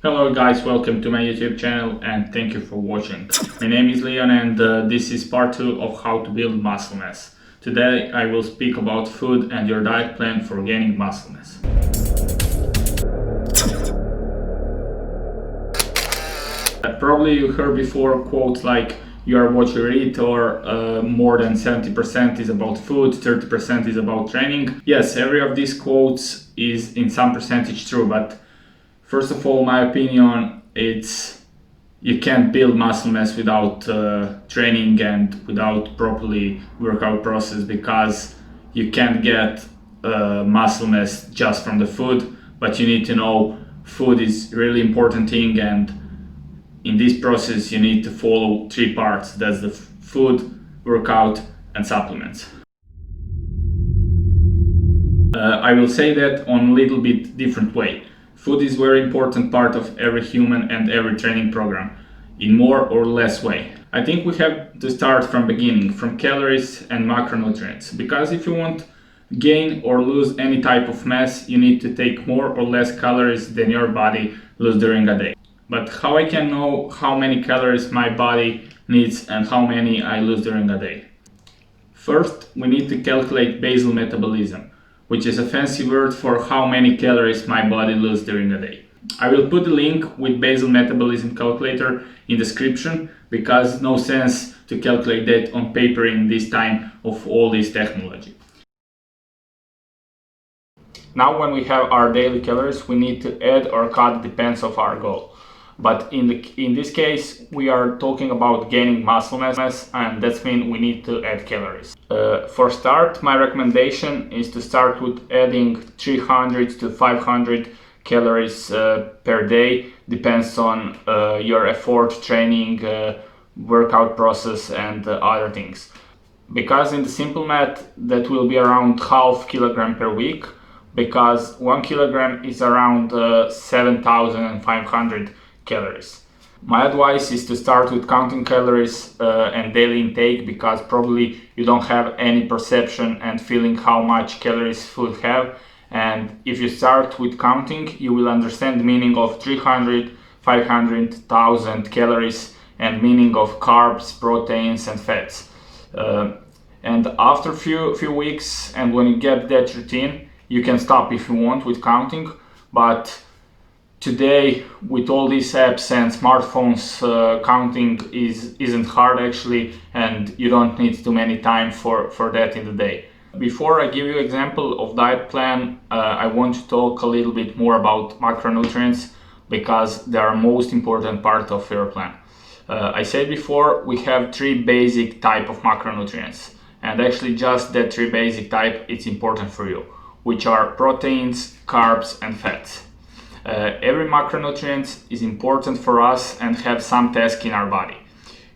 Hello guys, welcome to my YouTube channel and thank you for watching. My name is Leon and this is part 2 of how to build muscle mass. Today I will speak about food and your diet plan for gaining muscle mass. Probably you heard before quotes like you are what you eat, or more than 70% is about food, 30% is about training. Yes, every of these quotes is in some percentage true, but first of all, my opinion, it's you can't build muscle mass without training and without properly workout process, because you can't get muscle mass just from the food. But you need to know food is really important thing, and in this process you need to follow 3 parts. That's the food, workout, and supplements. I will say that on a little bit different way. Food is very important part of every human and every training program, in more or less way. I think we have to start from beginning, from calories and macronutrients, because if you want gain or lose any type of mass, you need to take more or less calories than your body lose during a day. But how I can know how many calories my body needs and how many I lose during a day? First, we need to calculate basal metabolism, which is a fancy word for how many calories my body loses during a day. I will put the link with basal metabolism calculator in description, because no sense to calculate that on paper in this time of all this technology. Now when we have our daily calories, we need to add or cut, depends of our goal. But in this case, we are talking about gaining muscle mass, and that means we need to add calories. For start, my recommendation is to start with adding 300 to 500 calories per day, depends on your effort, training, workout process, and other things. Because in the simple math, that will be around half kilogram per week, because 1 kilogram is around 7,500 calories. My advice is to start with counting calories and daily intake, because probably you don't have any perception and feeling how much calories food have. And if you start with counting, you will understand the meaning of 300, 500, 1000 calories, and meaning of carbs, proteins, and fats. And after few weeks, and when you get that routine, you can stop if you want with counting. But today, with all these apps and smartphones, counting isn't hard actually, and you don't need too many time for that in the day. Before I give you example of diet plan, I want to talk a little bit more about macronutrients, because they are most important part of your plan. I said before, we have 3 basic type of macronutrients, and actually just that 3 basic type it's important for you, which are proteins, carbs, and fats. Every macronutrient is important for us and have some task in our body.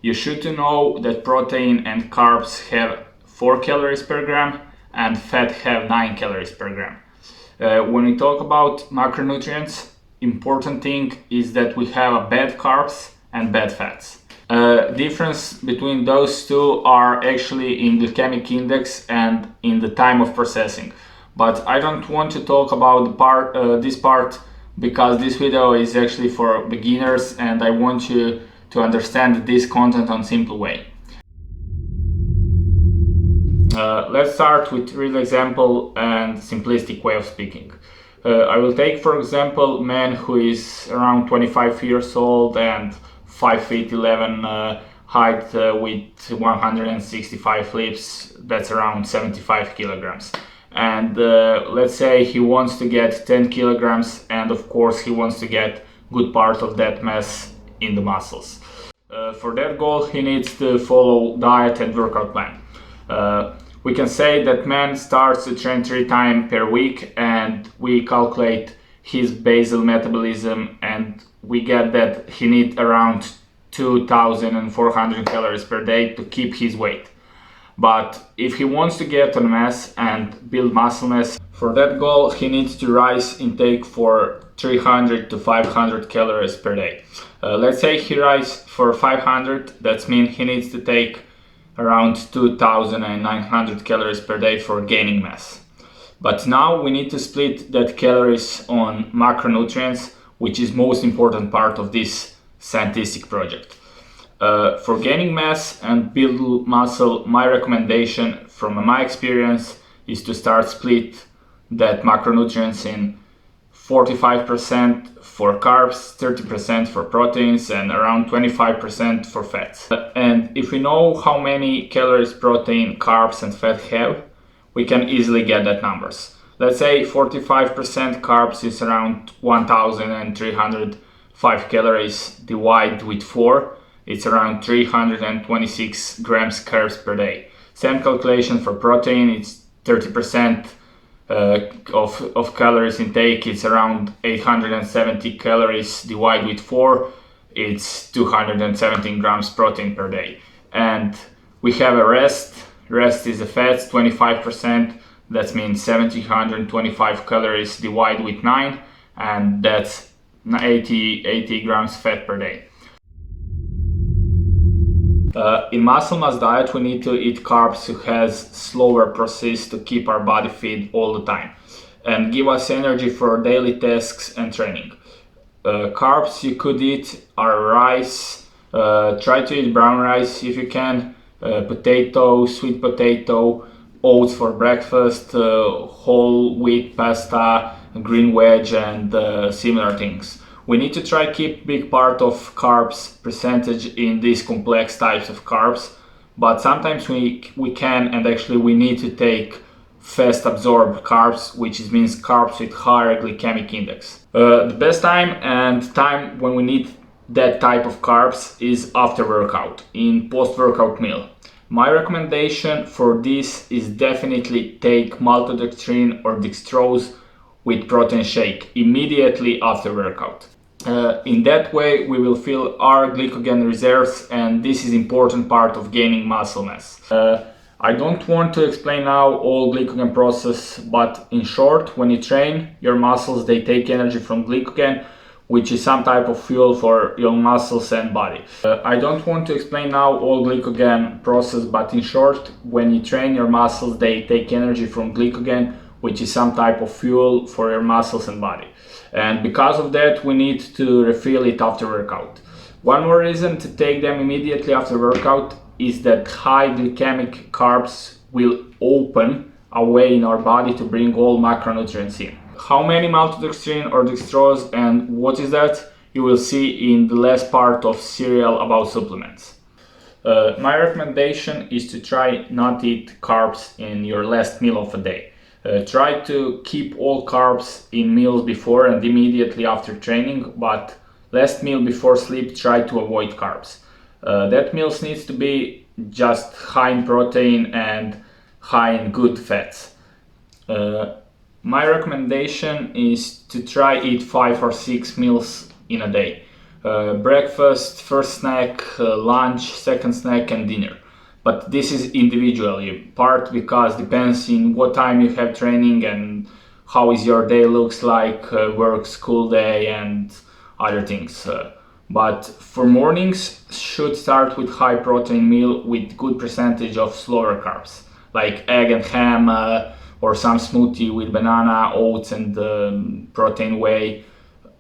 You should know that protein and carbs have 4 calories per gram and fat have 9 calories per gram. When we talk about macronutrients, important thing is that we have a bad carbs and bad fats. Difference between those two are actually in glycemic index and in the time of processing. But I don't want to talk about this part, because this video is actually for beginners and I want you to understand this content on simple way. Let's start with real example and simplistic way of speaking. I will take for example man who is around 25 years old and 5 feet 11 height with 165 lips, that's around 75 kilograms. And let's say he wants to get 10 kilograms, and of course he wants to get good part of that mass in the muscles. For that goal he needs to follow diet and workout plan. We can say that man starts to train 3 times per week, and we calculate his basal metabolism, and we get that he needs around 2,400 calories per day to keep his weight. But if he wants to get on mass and build muscle mass, for that goal he needs to rise intake for 300 to 500 calories per day. Let's say he rise for 500, that means he needs to take around 2,900 calories per day for gaining mass. But now we need to split that calories on macronutrients, which is most important part of this scientific project. For gaining mass and build muscle, my recommendation from my experience is to start split that macronutrients in 45% for carbs, 30% for proteins, and around 25% for fats. And if we know how many calories protein, carbs, and fat have, we can easily get that numbers. Let's say 45% carbs is around 1,305 calories. Divide with 4, it's around 326 grams carbs per day. Same calculation for protein, it's 30% of calories intake, it's around 870 calories. Divide with 4, it's 217 grams protein per day. And we have a rest is the fats, 25%, that means 725 calories. Divide with 9, and that's 80 grams fat per day. In muscle mass diet, we need to eat carbs who has slower process to keep our body fit all the time and give us energy for daily tasks and training. Carbs you could eat are rice, try to eat brown rice if you can, potato, sweet potato, oats for breakfast, whole wheat pasta, green veg, and similar things. We need to try keep big part of carbs percentage in these complex types of carbs, but sometimes we can, and actually we need to take fast absorbed carbs, which means carbs with higher glycemic index. The best time when we need that type of carbs is after workout, in post-workout meal. My recommendation for this is definitely take maltodextrin or dextrose with protein shake immediately after workout. In that way we will fill our glycogen reserves, and this is important part of gaining muscle mass. I don't want to explain now all glycogen process, but in short, when you train your muscles, they take energy from glycogen, which is some type of fuel for your muscles and body. I don't want to explain now all glycogen process, but in short, when you train your muscles, they take energy from glycogen, which is some type of fuel for your muscles and body. And because of that, we need to refill it after workout. One more reason to take them immediately after workout is that high glycemic carbs will open a way in our body to bring all macronutrients in. How many maltodextrin or dextrose and what is that? You will see in the last part of serial about supplements. My recommendation is to try not eat carbs in your last meal of a day. Try to keep all carbs in meals before and immediately after training, but last meal before sleep, try to avoid carbs. That meals needs to be just high in protein and high in good fats. My recommendation is to try eat 5 or 6 meals in a day. Breakfast, first snack, lunch, second snack, and dinner. But this is individually, part because depends in what time you have training and how is your day looks like, work, school day, and other things. But for mornings, should start with high protein meal with good percentage of slower carbs, like egg and ham, or some smoothie with banana, oats, and protein whey.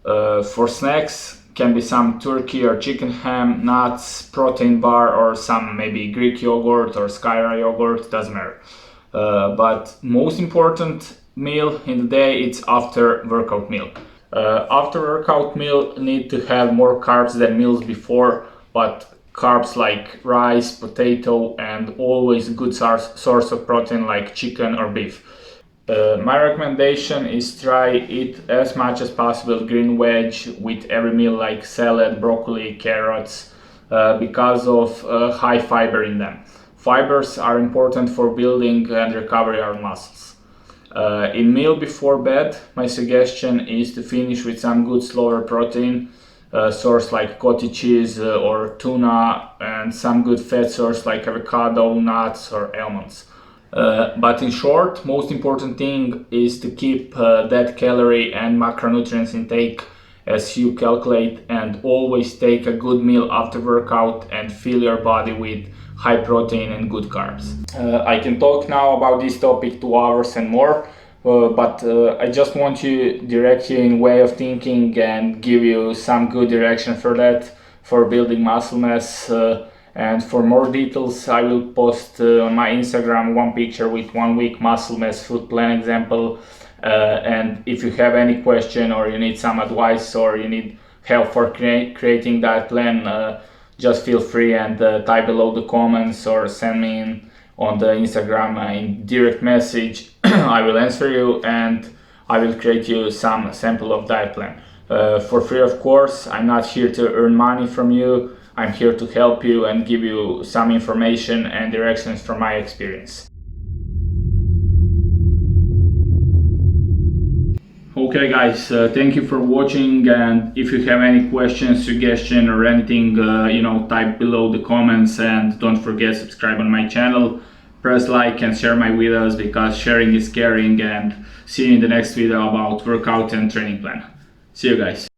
For snacks, can be some turkey or chicken ham, nuts, protein bar, or some maybe Greek yogurt or Skyra yogurt, doesn't matter. But most important meal in the day, it's after workout meal. After workout meal need to have more carbs than meals before, but carbs like rice, potato, and always good source of protein like chicken or beef. My recommendation is try eat as much as possible green veg with every meal, like salad, broccoli, carrots, because of high fiber in them. Fibers are important for building and recovery our muscles. In meal before bed, my suggestion is to finish with some good slower protein source like cottage cheese or tuna, and some good fat source like avocado, nuts, or almonds. But in short, most important thing is to keep that calorie and macronutrients intake as you calculate, and always take a good meal after workout and fill your body with high protein and good carbs. I can talk now about this topic 2 hours and more, but I just want to direct you in way of thinking and give you some good direction for that, for building muscle mass. And for more details, I will post on my Instagram one picture with 1 week muscle mass food plan example. And if you have any question, or you need some advice, or you need help for creating that plan, just feel free and type below the comments, or send me in on the Instagram in direct message. I will answer you, and I will create you some sample of diet plan for free, of course. I'm not here to earn money from you. I'm here to help you and give you some information and directions from my experience. Okay guys, thank you for watching, and if you have any questions, suggestion or anything, type below the comments, and don't forget subscribe on my channel, press like and share my videos, because sharing is caring. And see you in the next video about workout and training plan. See you guys.